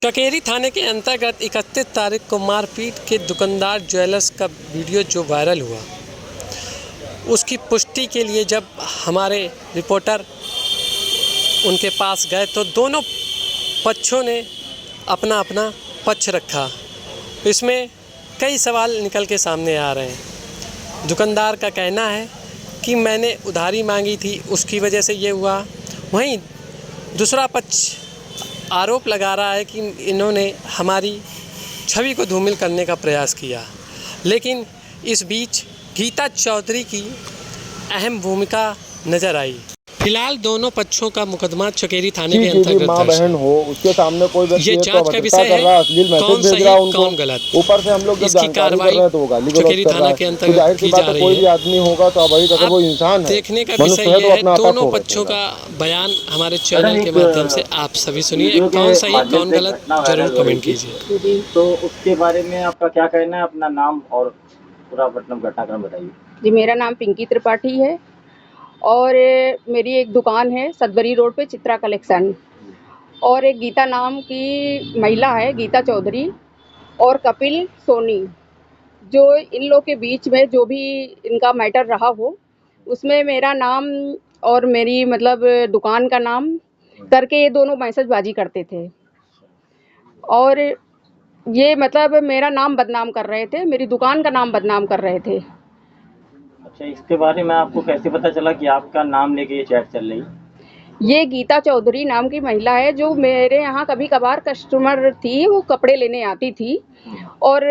ककेरी थाने के अंतर्गत 31 तारीख को मारपीट के दुकानदार ज्वेलर्स का वीडियो जो वायरल हुआ, उसकी पुष्टि के लिए जब हमारे रिपोर्टर उनके पास गए तो दोनों पक्षों ने अपना अपना पक्ष रखा। इसमें कई सवाल निकल के सामने आ रहे हैं। दुकानदार का कहना है कि मैंने उधारी मांगी थी, उसकी वजह से ये हुआ। वहीं दूसरा पक्ष आरोप लगा रहा है कि इन्होंने हमारी छवि को धूमिल करने का प्रयास किया। लेकिन इस बीच गीता चौधरी की अहम भूमिका नज़र आई। फिलहाल दोनों पक्षों का मुकदमा चकेरी थाने के अंतर्गत माँ बहन हो उसके सामने कोई व्यक्ति ये जांच का विषय है। कौन सही कौन गलत, ऊपर से हम लोग इसकी कार्रवाई चकेरी थाना के अंतर्गत की जा रही है। कोई भी आदमी होगा तो भाई अगर वो इंसान है, देखने का विषय ये है, दोनों पक्षों का बयान हमारे चैनल के माध्यम से आप सभी सुनिए। कौन सही कौन गलत जरूर कमेंट कीजिए। तो उसके बारे में आपका क्या कहना है? अपना नाम और पूरा घटनाक्रम बताइए। जी, मेरा नाम पिंकी त्रिपाठी है और मेरी एक दुकान है सदबरी रोड पे, चित्रा कलेक्शन। और एक गीता नाम की महिला है, गीता चौधरी, और कपिल सोनी, जो इन लोग के बीच में जो भी इनका मैटर रहा हो, उसमें मेरा नाम और मेरी दुकान का नाम करके ये दोनों मैसेजबाजी करते थे। और ये मेरा नाम बदनाम कर रहे थे, मेरी दुकान का नाम बदनाम कर रहे थे। अच्छा, इसके बारे में आपको कैसे पता चला कि आपका नाम लेके ये चैट चल रही? ये गीता चौधरी नाम की महिला है, जो मेरे यहाँ कभी कभार कस्टमर थी, वो कपड़े लेने आती थी। और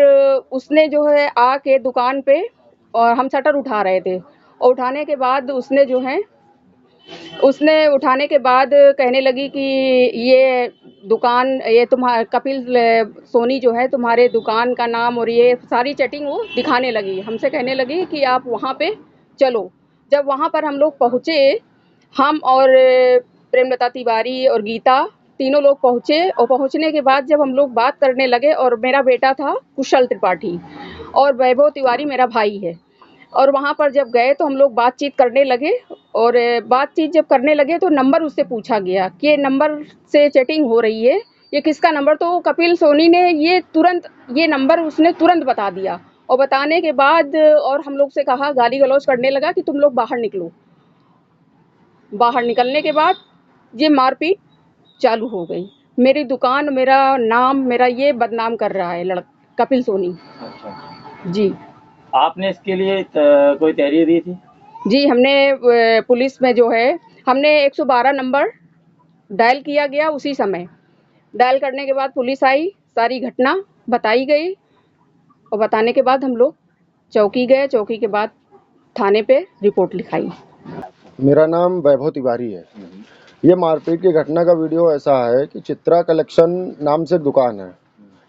उसने जो है आके दुकान पे, और हम शटर उठा रहे थे, और उठाने के बाद उसने उठाने के बाद कहने लगी कि ये दुकान, ये तुम्हारा कपिल सोनी जो है, तुम्हारे दुकान का नाम और ये सारी चैटिंग वो दिखाने लगी। हमसे कहने लगी कि आप वहाँ पे चलो। जब वहाँ पर हम लोग पहुँचे, हम और प्रेमलता तिवारी और गीता तीनों लोग पहुँचे, और पहुँचने के बाद जब हम लोग बात करने लगे, और मेरा बेटा था कुशल त्रिपाठी और वैभव तिवारी मेरा भाई है, और वहाँ पर जब गए तो हम लोग बातचीत करने लगे। और बातचीत जब करने लगे तो नंबर उससे पूछा गया कि ये नंबर से चैटिंग हो रही है, ये किसका नंबर? तो कपिल सोनी ने ये नंबर उसने तुरंत बता दिया। और बताने के बाद और हम लोग से कहा, गाली गलौज करने लगा कि तुम लोग बाहर निकलो। बाहर निकलने के बाद ये मारपीट चालू हो गई। मेरी दुकान, मेरा नाम, मेरा ये बदनाम कर रहा है कपिल सोनी। अच्छा जी। आपने इसके लिए कोई तहरीर दी थी? जी, हमने पुलिस में जो है, हमने 112 नंबर डायल किया गया। उसी समय डायल करने के बाद पुलिस आई, सारी घटना बताई गई, और बताने के बाद हम लोग चौकी गए। चौकी के बाद थाने पे रिपोर्ट लिखाई। मेरा नाम वैभव तिवारी है। ये मारपीट की घटना का वीडियो ऐसा है कि चित्रा कलेक्शन नाम से दुकान है,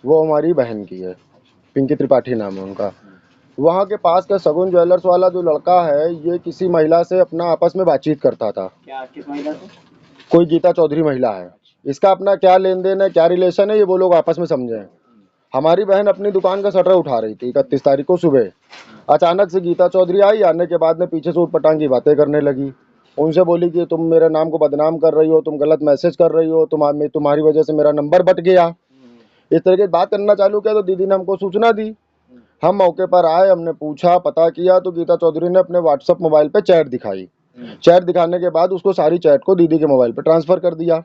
वो हमारी बहन की है, पिंकी त्रिपाठी नाम है उनका। वहाँ के पास का सगुन ज्वेलर्स वाला जो लड़का है, ये किसी महिला से अपना आपस में बातचीत करता था। क्या, किस महिला से? कोई गीता चौधरी महिला है। इसका अपना क्या लेन देन है, क्या रिलेशन है, ये वो लोग आपस में समझे। हमारी बहन अपनी दुकान का शटर उठा रही थी 31 तारीख को सुबह। अचानक से गीता चौधरी आई, आने के बाद में पीछे से उटपटांग की बातें करने लगी। उनसे बोली कि तुम मेरे नाम को बदनाम कर रही हो, तुम गलत मैसेज कर रही हो, तुम्हारी वजह से मेरा नंबर बट गया। इस तरह की बात करना चालू किया तो दीदी ने हमको सूचना दी। हम मौके पर आए, हमने पूछा, पता किया तो गीता चौधरी ने अपने व्हाट्सएप मोबाइल पे चैट दिखाई। चैट दिखाने के बाद उसको सारी चैट को दीदी के मोबाइल पे ट्रांसफ़र कर दिया।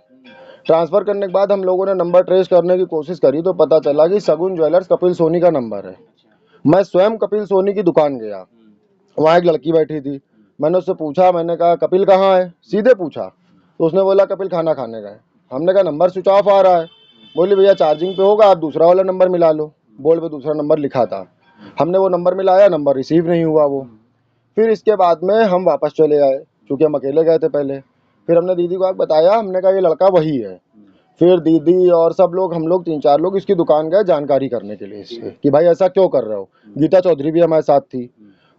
ट्रांसफ़र करने के बाद हम लोगों ने नंबर ट्रेस करने की कोशिश करी तो पता चला कि सगुन ज्वेलर्स कपिल सोनी का नंबर है। मैं स्वयं कपिल सोनी की दुकान गया, वहाँ एक लड़की बैठी थी। मैंने उससे पूछा, मैंने कहा कपिल कहाँ है, सीधे पूछा तो उसने बोला कपिल खाना खाने गए। हमने कहा नंबर स्विच ऑफ आ रहा है। बोली भैया चार्जिंग पे होगा, आप दूसरा वाला नंबर मिला लो। बोर्ड पे दूसरा नंबर लिखा था। हमने वो नंबर मिलाया, नंबर रिसीव नहीं हुआ वो। फिर इसके बाद में हम वापस चले आए, चूँकि हम अकेले गए थे पहले। फिर हमने दीदी को बताया, हमने कहा ये लड़का वही है। फिर दीदी और सब लोग, हम लोग 3-4 लोग इसकी दुकान गए जानकारी करने के लिए इससे कि भाई ऐसा क्यों कर रहे हो। गीता चौधरी भी हमारे साथ थी।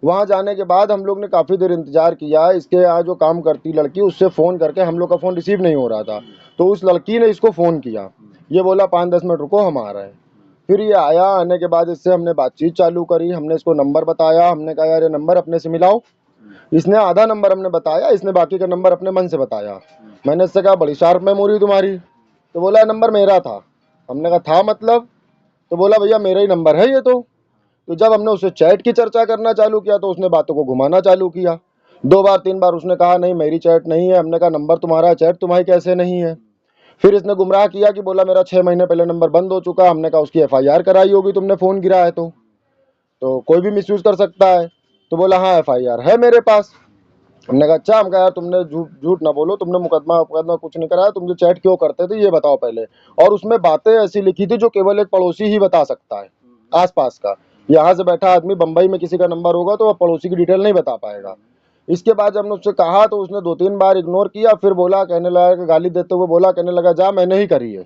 वहाँ जाने के बाद हम लोग ने काफ़ी देर इंतजार किया। इसके यहाँ जो काम करती लड़की, उससे फ़ोन करके, हम लोग का फ़ोन रिसीव नहीं हो रहा था, तो उस लड़की ने इसको फ़ोन किया। ये बोला 5-10 मिनट रुको, हम आ रहे हैं। फिर ये आया, आने के बाद इससे हमने बातचीत चालू करी। हमने इसको नंबर बताया, हमने कहा यार ये नंबर अपने से मिलाओ। इसने आधा नंबर हमने बताया, इसने बाकी का नंबर अपने मन से बताया। मैंने इससे कहा बड़ी शार्प मेमोरी तुम्हारी, तो बोला नंबर मेरा था। हमने कहा था मतलब, तो बोला भैया मेरा ही नंबर है ये तो जब हमने उससे चैट की चर्चा करना चालू किया तो उसने बातों को घुमाना चालू किया। 2 बार 3 बार उसने कहा नहीं मेरी चैट नहीं है। हमने कहा नंबर तुम्हारा है, चैट तुम्हारी कैसे नहीं है। फिर इसने गुमराह किया कि बोला मेरा 6 महीने पहले नंबर बंद हो चुका। हमने कहा उसकी FIR कराई होगी तुमने फ़ोन गिरा है तो कोई भी मिसयूज़ कर सकता है। तो बोला हाँ FIR है मेरे पास। हमने कहा अच्छा। हम कहा यार तुमने झूठ ना बोलो, तुमने मुकदमा कुछ नहीं कराया, तुम जो चैट क्यों करते थे ये बताओ पहले। और उसमें बातें ऐसी लिखी थी जो केवल एक पड़ोसी ही बता सकता है आसपास का। यहाँ से बैठा आदमी बंबई में किसी का नंबर होगा तो वह पड़ोसी की डिटेल नहीं बता पाएगा। इसके बाद जब हमने उससे कहा तो उसने 2-3 बार इग्नोर किया। फिर बोला, कहने लगा कि गाली देते हुए बोला, कहने लगा जा मैंने ही करी है,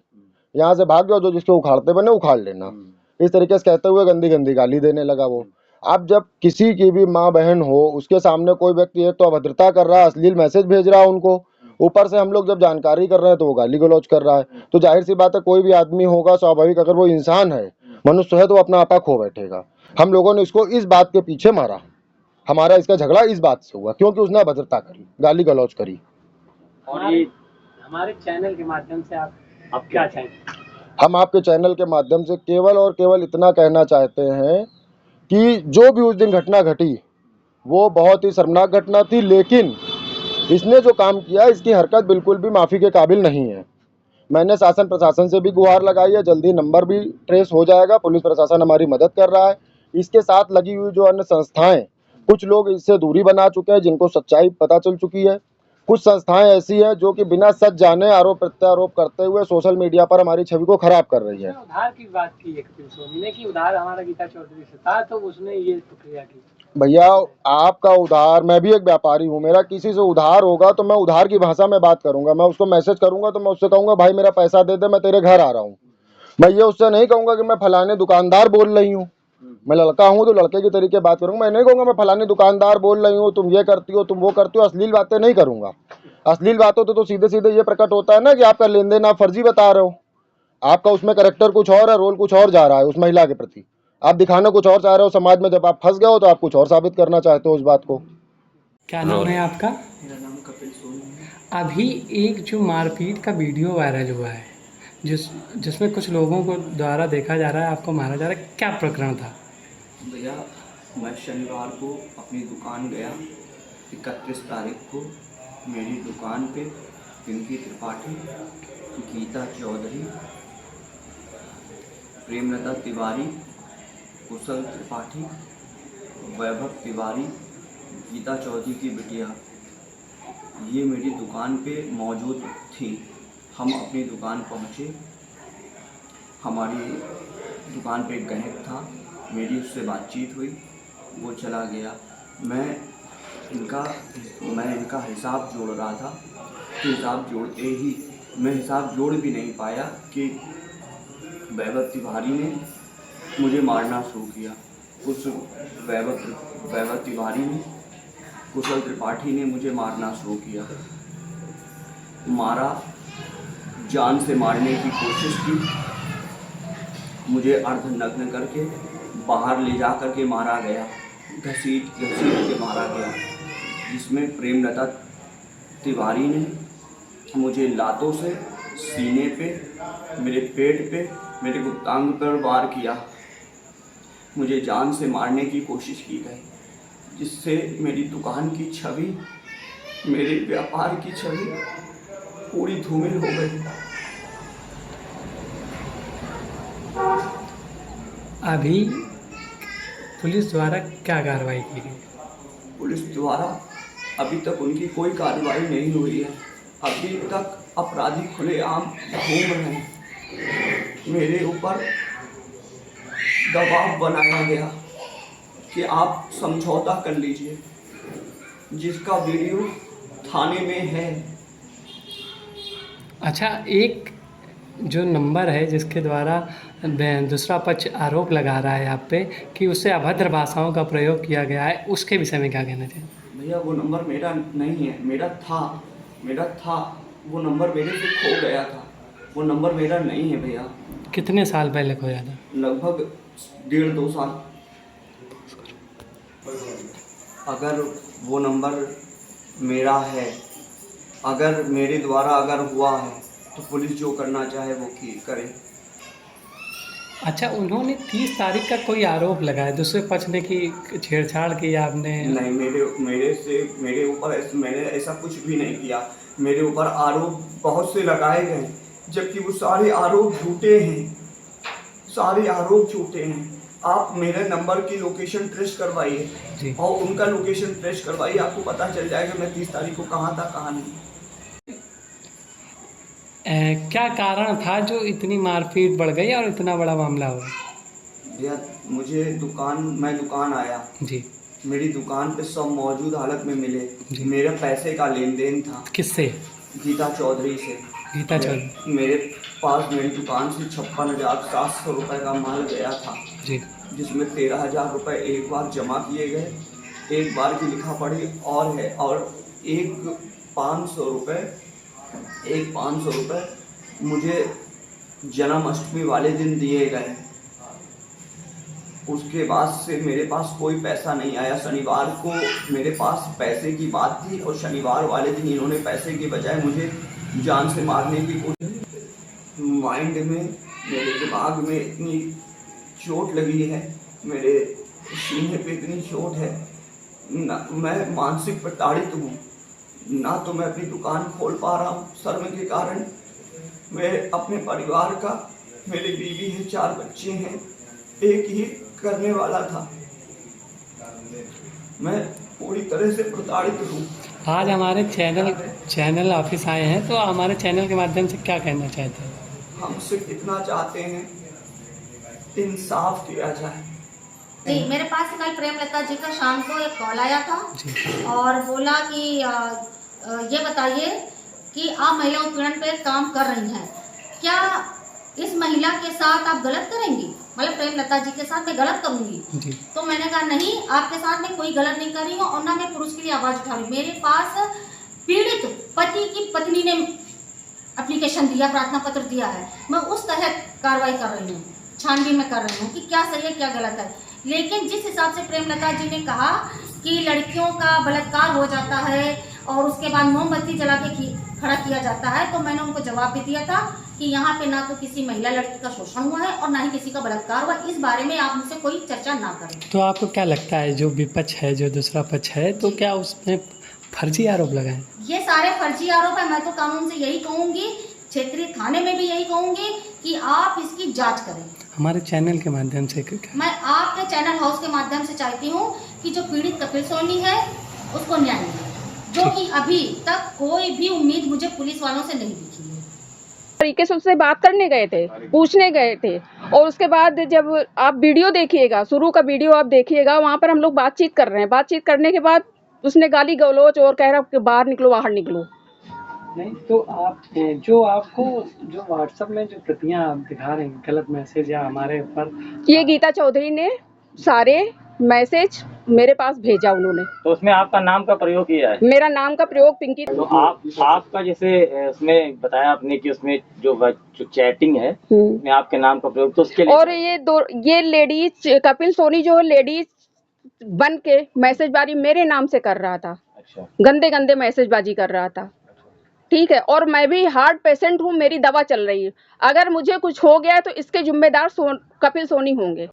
यहाँ से भाग जाओ, जो जिसको उखाड़ते बने उखाड़ लेना। इस तरीके से कहते हुए गंदी गंदी गाली देने लगा वो। अब जब किसी की भी माँ बहन हो उसके सामने कोई व्यक्ति एक तो अभद्रता कर रहा है, अश्लील मैसेज भेज रहा है उनको, ऊपर से हम लोग जब जानकारी कर रहे हैं तो वो गाली गलौज कर रहा है। तो जाहिर सी बात है कोई भी आदमी होगा स्वाभाविक, अगर वो इंसान है, मनुष्य है, तो अपना आपा खो बैठेगा। हम लोगों ने इसको इस बात के पीछे मारा। हमारा इसका झगड़ा इस बात से हुआ क्योंकि उसने अभद्रता करी, गाली गलौज करी। और ये हमारे चैनल के माध्यम से आप क्या चाहेंगे? हम आपके चैनल के माध्यम से केवल और केवल इतना कहना चाहते हैं कि जो भी उस दिन घटना घटी वो बहुत ही शर्मनाक घटना थी, लेकिन इसने जो काम किया इसकी हरकत बिल्कुल भी माफ़ी के काबिल नहीं है। मैंने शासन प्रशासन से भी गुहार लगाई है, जल्दी नंबर भी ट्रेस हो जाएगा, पुलिस प्रशासन हमारी मदद कर रहा है। इसके साथ लगी हुई जो अन्य संस्थाएं, कुछ लोग इससे दूरी बना चुके हैं जिनको सच्चाई पता चल चुकी है। कुछ संस्थाएं ऐसी हैं जो कि बिना सच जाने आरोप प्रत्यारोप करते हुए सोशल मीडिया पर हमारी छवि को खराब कर रही है। उधार की बात की है कपिल सोनी ने कि उधार हमारा गीता चौधरी से था, तो उसने ये प्रक्रिया की। भैया आपका उधार, मैं भी एक व्यापारी हूँ, मेरा किसी से उधार होगा तो मैं उधार की भाषा में बात करूंगा। मैं उसको मैसेज करूंगा तो मैं उससे कहूंगा भाई मेरा पैसा दे दे, मैं तेरे घर आ रहा हूँ। मैं ये उससे नहीं कहूंगा कि मैं फलाने दुकानदार बोल रही हूँ। मैं लड़का हूँ तो लड़के की तरीके बात करूंगा। मैं नहीं कहूंगा मैं फलाने दुकानदार बोल रही हूँ, तुम ये करती हो, तुम वो करती हो। अश्लील बातें नहीं करूंगा। अश्लील बातों तो सीधे सीधे ये प्रकट होता है ना कि आपका लेन देन आप फर्जी बता रहे हो, आपका उसमें कैरेक्टर कुछ और है, रोल कुछ और जा रहा है उस महिला के प्रति, आप दिखाना कुछ और चाह रहे हो समाज में। जब आप फंस गए हो तो आप कुछ और साबित करना चाहते हो उस बात को। क्या नाम है आपका? मेरा नाम कपिल सोनी है। अभी एक जो मारपीट का वीडियो वायरल हुआ है जिसमें कुछ लोगों को द्वारा देखा जा रहा है आपको मारा जा रहा है, क्या प्रकरण था? भैया मैं शनिवार को अपनी दुकान गया, 31 तारीख को मेरी दुकान पे पिंकी त्रिपाठी, गीता चौधरी, प्रेमलता तिवारी, कुशल त्रिपाठी, वैभव तिवारी, गीता चौधरी की बिटिया, ये मेरी दुकान पे मौजूद थी। हम अपनी दुकान पहुँचे, हमारी दुकान पे एक ग्राहक था, मेरी उससे बातचीत हुई, वो चला गया। मैं इनका हिसाब जोड़ रहा था, तो हिसाब जोड़ते ही मैं हिसाब जोड़ भी नहीं पाया कि वैभव तिवारी ने मुझे मारना शुरू किया। उस वैभव तिवारी ने, कुशल त्रिपाठी ने मुझे मारना शुरू किया। मारा, जान से मारने की कोशिश की, मुझे अर्धनग्न करके बाहर ले जा करके मारा गया, घसीट के मारा गया, जिसमें प्रेमलता तिवारी ने मुझे लातों से सीने पे, मेरे पेट पे, मेरे गुप्तांग पर वार किया। मुझे जान से मारने की कोशिश की गई, जिससे मेरी दुकान की छवि, मेरे व्यापार की छवि पूरी धूमिल हो गई। अभी पुलिस द्वारा क्या कार्रवाई की गई? पुलिस द्वारा अभी तक उनकी कोई कार्रवाई नहीं हुई है। अभी तक अपराधी खुलेआम घूम रहे हैं। मेरे ऊपर दबाव बनाया गया कि आप समझौता कर लीजिए, जिसका वीडियो थाने में है। अच्छा, एक जो नंबर है जिसके द्वारा दूसरा पक्ष आरोप लगा रहा है आप पे कि उससे अभद्र भाषाओं का प्रयोग किया गया है, उसके विषय में क्या कहना चाहिए? भैया वो नंबर मेरा नहीं है, मेरा था। वो नंबर मेरे से खो गया था, वो नंबर मेरा नहीं है भैया। कितने साल पहले खोया था? लगभग 1.5-2 साल। अगर वो नंबर मेरा है, अगर मेरे द्वारा अगर हुआ है, तो पुलिस जो करना चाहे वो करे। अच्छा, उन्होंने 30 तारीख का कोई आरोप लगाया दूसरे पक्ष ने कि छेड़छाड़ की आपने? नहीं, मेरे ऊपर मैंने ऐसा कुछ भी नहीं किया। मेरे ऊपर आरोप बहुत से लगाए गए, जबकि वो सारे आरोप झूठे हैं, सारे आरोप झूठे हैं। आप मेरे नंबर की लोकेशन ट्रेस जी। करवाइए और उनका लोकेशन ट्रेस करवाइए, आपको पता चल जाएगा मैं 30 तारीख को कहाँ था, कहाँ नहीं। क्या कारण था जो इतनी मारपीट बढ़ गई और इतना बड़ा मामला हुआ? भैया, मैं दुकान आया जी। मेरी दुकान पे सब मौजूद हालत में मिले। जी। मेरा पैसे का लेन देन था किससे? गीता चौधरी से। गीता चौधरी। मेरे पास मेरी दुकान से 56,700 रुपये का माल गया था, जी। जिसमें 13,000 रुपये एक बार जमा किए गए, एक बार की लिखा पढ़ी और है, और एक 500 रुपये मुझे जन्माष्टमी वाले दिन दिए गए। उसके बाद से मेरे पास कोई पैसा नहीं आया। शनिवार को मेरे पास पैसे की बात थी और शनिवार वाले दिन इन्होंने पैसे के बजाय मुझे जान से मारने की कोशिश। माइंड में, मेरे दिमाग में इतनी चोट लगी है, मेरे सीने पे इतनी चोट है ना, मैं मानसिक प्रताड़ित हूँ। ना तो मैं अपनी दुकान खोल पा रहा हूँ शर्म के कारण। मैं अपने परिवार का, मेरी बीवी है, 4 बच्चे हैं, एक ही करने वाला था। मैं पूरी तरह से प्रताड़ित हूँ। आज हमारे चैनल ऑफिस आए हैं, तो हमारे चैनल के माध्यम से क्या कहना चाहते हैं? हम सिर्फ इतना चाहते हैं, इंसाफ किया जाए। जी, मेरे पास कल प्रेमलता जी का शाम को एक कॉल आया था और बोला कि ये बताइए कि आप महिला उत्पीड़न पे काम कर रही हैं, क्या इस महिला के साथ आप गलत करेंगी? मतलब प्रेमलता जी के साथ मैं गलत करूंगी? जी। तो मैंने कहा नहीं, आपके साथ मैं कोई गलत नहीं कर रही हूँ और ना मैं पुरुष के लिए आवाज उठा रही हूँ। मेरे पास पीड़ित पति की पत्नी ने एप्लीकेशन दिया, प्रार्थना पत्र दिया है, मैं उस तहत कार्रवाई कर रही हूँ, छानबीन में कर रही हूँ कि क्या सही है क्या गलत है। लेकिन जिस हिसाब से प्रेमलता जी ने कहा कि लड़कियों का बलात्कार हो जाता है और उसके बाद मोमबत्ती जला के खड़ा किया जाता है, तो मैंने उनको जवाब भी दिया था कि यहाँ पे ना तो किसी महिला लड़की का शोषण हुआ है और ना ही किसी का बलात्कार हुआ। इस बारे में आप मुझसे कोई चर्चा ना करें। तो आपको क्या लगता है, जो विपक्ष है, जो दूसरा पक्ष है, तो क्या उसमें फर्जी आरोप लगाए? ये सारे फर्जी आरोप है। मैं तो कानून से यही कहूँगी, क्षेत्रीय थाने में भी यही कहूँगी कि आप इसकी जाँच करें। हमारे चैनल के माध्यम से मैं आपके चैनल हाउस के माध्यम से चाहती हूँ कि जो पीड़ित कपिल सोनी है उसको न्याय मिले, जो कि अभी तक कोई भी उम्मीद मुझे पुलिस वालों से नहीं दिखी है। तरीके से उससे बात करने गए थे, पूछने गए थे, और उसके बाद जब आप वीडियो देखिएगा, शुरू का वीडियो आप देखिएगा, वहाँ पर हम लोग बातचीत कर रहे हैं। बातचीत करने के बाद उसने गाली गलौज और कह रहा कि बाहर निकलो, बाहर निकलो। नहीं, तो आप जो आपको जो व्हाट्सएप में जो प्रतियां आप दिखा रहे हैं, गलत मैसेज या हमारे ऊपर, ये गीता चौधरी ने सारे मैसेज मेरे पास भेजा उन्होंने। तो उसमें आपका नाम का प्रयोग किया है? मेरा नाम का प्रयोग पिंकी। तो आपका जैसे उसमें बताया आपने कि उसमें जो चैटिंग है उसमें आपके नाम का प्रयोग, तो उसके लिए और ये लेडीज कपिल सोनी जो लेडीज बन के मैसेजबाजी मेरे नाम से कर रहा था। अच्छा। गंदे गंदे मैसेजबाजी कर रहा था, ठीक है। और मैं भी हार्ट पेशेंट हूँ, मेरी दवा चल रही है। अगर मुझे कुछ हो गया तो इसके जिम्मेदार कपिल सोनी होंगे।